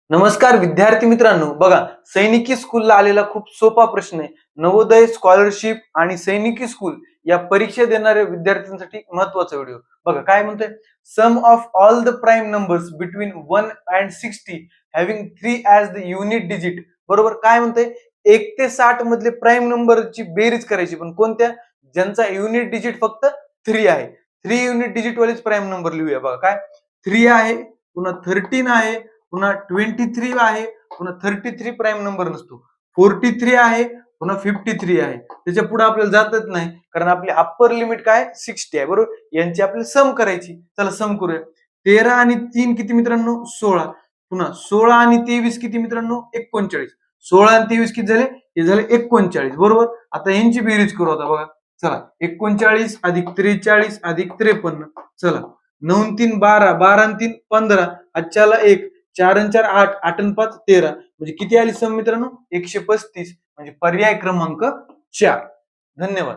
नमस्कार विद्यार्थी मित्रांनो, बघा सैनिकी स्कूलला आलेला खूप सोपा प्रश्न आहे. नवोदय स्कॉलरशिप आणि सैनिकी स्कूल या परीक्षा देणाऱ्या विद्यार्थ्यांसाठी महत्वाचा व्हिडिओ. बघा काय म्हणतोय, sum of all the prime numbers between 1 and 60 having 3 as the unit digit. बरोबर, काय म्हणतोय, 1 ते 60 मधले प्राईम नंबरची बेरीज करायची, पण कोणत्या, ज्यांचा युनिट डिजिट फक्त 3 आहे. 3 युनिट डिजिट वालेच प्राईम नंबर लिहूया. बघा काय, 3 आहे, पुन्हा 13 आहे, पुन्हा 23 आहे, पुन्हा 33 प्राईम नंबर नसतो, 43 आहे, पुन्हा 53 आहे. त्याच्या पुढे आपल्याला जातच नाही, कारण आपली अप्पर लिमिट काय 60 आहे. बरोबर, यांची आपल्याला सम करायची. चला सम करूया. 13 आणि 3 किती मित्रांनो, 16. पुन्हा 16 आणि 23 किती मित्रांनो, 39. 16 आणि 23 किती झाले, हे झाले 39. बरोबर, आता यांची बेरीज करू. आता बघा, चला 39 अधिक 43 अधिक 53. चला 9 आणि 3 12, 12 आणि 3 15, आजच्याला 1, 4 आणि 4 8, 8 आणि 5 13. म्हणजे किती आली सम मित्रांनो, 135. म्हणजे पर्याय क्रमांक 4. धन्यवाद.